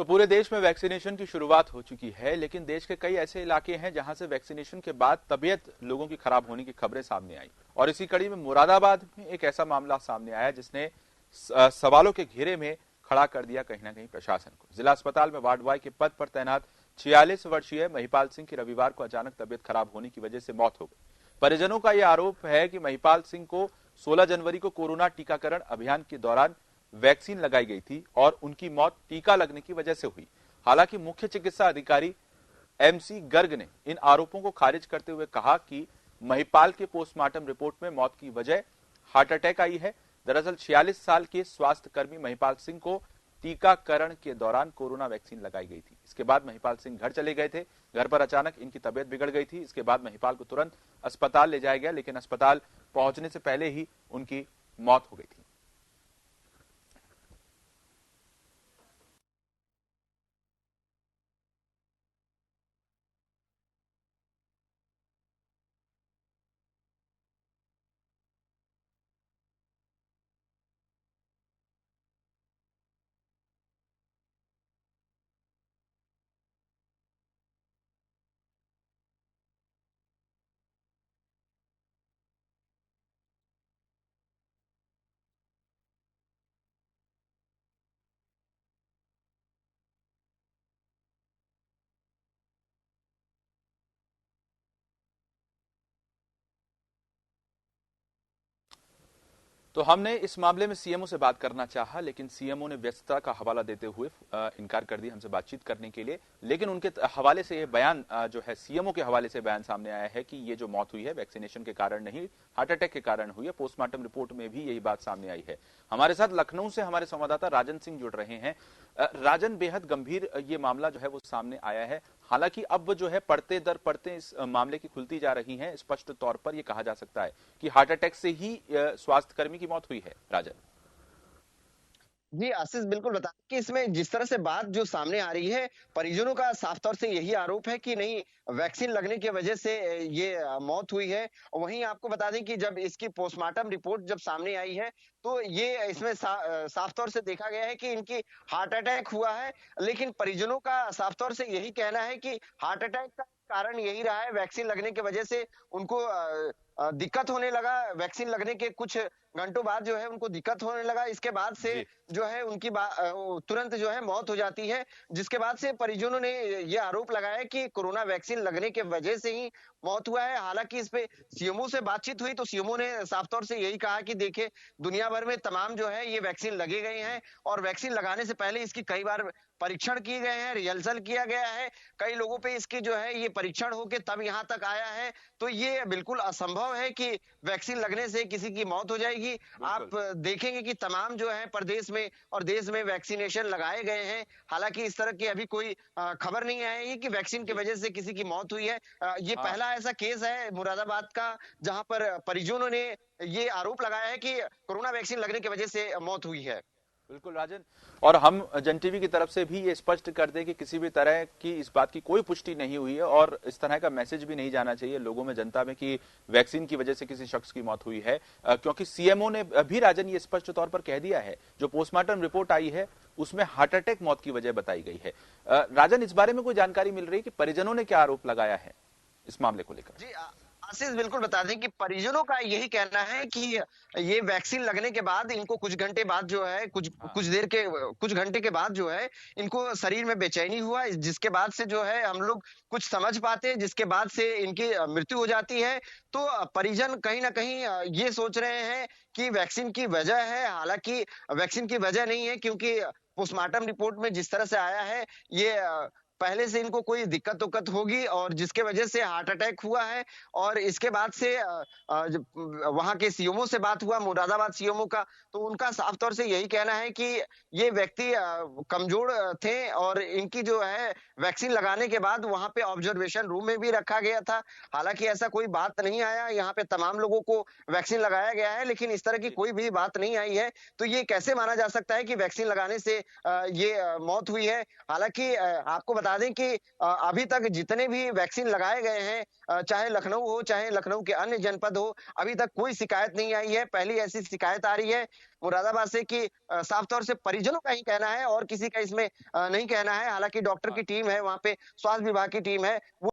तो पूरे देश में वैक्सीनेशन की शुरुआत हो चुकी है, लेकिन देश के कई ऐसे इलाके हैं जहां से वैक्सीनेशन के बाद तबीयत लोगों की खराब होने की खबरें सामने आई। और इसी कड़ी में मुरादाबाद में एक ऐसा मामला सामने आया जिसने सवालों के घेरे में खड़ा कर दिया कहीं ना कहीं प्रशासन को। जिला अस्पताल में वार्ड बॉय के पद पर तैनात 46 वर्षीय महिपाल सिंह की रविवार को अचानक तबीयत खराब होने की वजह से मौत हो गई। परिजनों का यह आरोप है कि महिपाल सिंह को 16 जनवरी को कोरोना टीकाकरण अभियान के दौरान वैक्सीन लगाई गई थी और उनकी मौत टीका लगने की वजह से हुई। हालांकि मुख्य चिकित्सा अधिकारी एमसी गर्ग ने इन आरोपों को खारिज करते हुए कहा कि महिपाल के पोस्टमार्टम रिपोर्ट में मौत की वजह हार्ट अटैक आई है। दरअसल 46 साल के स्वास्थ्य कर्मी महिपाल सिंह को टीकाकरण के दौरान कोरोना वैक्सीन लगाई गई थी। इसके बाद महिपाल सिंह घर चले गए थे। घर पर अचानक इनकी तबीयत बिगड़ गई थी। इसके बाद महिपाल को तुरंत अस्पताल ले जाया गया, लेकिन अस्पताल पहुंचने से पहले ही उनकी मौत हो गई थी। तो हमने इस मामले में सीएमओ से बात करना चाहा, लेकिन सीएमओ ने व्यस्तता का हवाला देते हुए इनकार कर दिया हमसे बातचीत करने के लिए। लेकिन उनके हवाले से ये बयान जो है, सीएमओ के हवाले से बयान सामने आया है कि ये जो मौत हुई है वैक्सीनेशन के कारण नहीं, हार्ट अटैक के कारण हुई है। पोस्टमार्टम रिपोर्ट में भी यही बात सामने आई है। हमारे साथ लखनऊ से हमारे संवाददाता राजन सिंह जुड़ रहे हैं। राजन, बेहद गंभीर ये मामला जो है वो सामने आया है। हालांकि अब जो है पड़ते दर पड़ते इस मामले की खुलती जा रही हैं। स्पष्ट तौर पर यह कहा जा सकता है कि हार्ट अटैक से ही स्वास्थ्यकर्मी की मौत हुई है। राजन जी आशीष, बिल्कुल बता कि इसमें जिस तरह से बात जो सामने आ रही है, परिजनों का साफ तौर से यही आरोप है कि नहीं, वैक्सीन लगने की वजह से ये मौत हुई है। वहीं आपको बता दें कि जब इसकी पोस्टमार्टम रिपोर्ट जब सामने आई है तो ये इसमें साफ तौर से देखा गया है कि इनकी हार्ट अटैक हुआ है। लेकिन परिजनों का साफ तौर से यही कहना है कि हार्ट अटैक का कारण यही रहा है, वैक्सीन लगने की वजह से उनको दिक्कत होने लगा। वैक्सीन लगने के कुछ घंटों बाद जो है उनको दिक्कत होने लगा। इसके बाद से जी। जो है उनकी तुरंत जो है मौत हो जाती है, जिसके बाद से परिजनों ने ये आरोप लगाया कि कोरोना वैक्सीन लगने के वजह से ही मौत हुआ है। हालांकि इस पे सीएमओ से बातचीत हुई तो सीएमओ ने साफ तौर से यही कहा कि देखिए, दुनिया भर में तमाम जो है ये वैक्सीन लगे गए हैं और वैक्सीन लगाने से पहले इसकी कई बार परीक्षण किए गए हैं, रिहर्सल किया गया है। कई लोगों पे इसकी जो है ये परीक्षण होके तब यहाँ तक आया है। तो ये बिल्कुल असंभव है कि वैक्सीन लगने से किसी की मौत हो जाएगी। आप देखेंगे कि तमाम जो है प्रदेश में और देश में वैक्सीनेशन लगाए गए हैं। हालांकि इस तरह की अभी कोई खबर नहीं आई है कि वैक्सीन की वजह से किसी की मौत हुई है। ये हाँ, पहला ऐसा केस है मुरादाबाद का जहां पर परिजनों ने ये आरोप लगाया है कि कोरोना वैक्सीन लगने की वजह से मौत हुई है। बिल्कुल राजन, और हम जन टीवी की तरफ से भी ये स्पष्ट कर दें कि किसी भी तरह की इस बात की कोई पुष्टि नहीं हुई है और इस तरह का मैसेज भी नहीं जाना चाहिए लोगों में, जनता में, कि वैक्सीन की वजह से किसी शख्स की मौत हुई है। क्योंकि सीएमओ ने भी राजन ये स्पष्ट तौर पर कह दिया है, जो पोस्टमार्टम रिपोर्ट आई है उसमें हार्ट अटैक मौत की वजह बताई गई है। राजन, इस बारे में कोई जानकारी मिल रही है कि परिजनों ने क्या आरोप लगाया है इस मामले को लेकर? जी आशीष, बिल्कुल बता दें कि परिजनों का यही कहना है कि ये वैक्सीन लगने के बाद इनको कुछ घंटे बाद जो है कुछ घंटे के बाद जो है इनको शरीर में बेचैनी हुआ, जिसके बाद से जो है हम लोग कुछ समझ पाते हैं, जिसके बाद से इनकी मृत्यु हो जाती है। तो परिजन कहीं ना कहीं ये सोच रहे हैं कि वैक्सीन की वजह है। हालांकि वैक्सीन की वजह नहीं है, क्योंकि पोस्टमार्टम रिपोर्ट में जिस तरह से आया है ये पहले से इनको कोई दिक्कत उक्कत होगी और जिसके वजह से हार्ट अटैक हुआ है। और इसके बाद से वहां के सीएमओ से बात हुआ, मुरादाबाद सीएमओ का, तो उनका साफ तौर से यही कहना है कि ये व्यक्ति कमजोर थे और इनकी जो है वैक्सीन लगाने के बाद वहां पे ऑब्जर्वेशन रूम में भी रखा गया था। हालांकि ऐसा कोई बात नहीं आया, यहाँ पे तमाम लोगों को वैक्सीन लगाया गया है, लेकिन इस तरह की कोई भी बात नहीं आई है। तो ये कैसे माना जा सकता है कि वैक्सीन लगाने से ये मौत हुई है? हालांकि आपको बता बता दें कि अभी तक जितने भी वैक्सीन लगाए गए हैं, चाहे लखनऊ हो, चाहे लखनऊ के अन्य जनपद हो, अभी तक कोई शिकायत नहीं आई है। पहली ऐसी शिकायत आ रही है मुरादाबाद से कि साफ तौर से परिजनों का ही कहना है और किसी का इसमें नहीं कहना है। हालाँकि डॉक्टर की टीम है, वहाँ पे स्वास्थ्य विभाग की टीम है, वो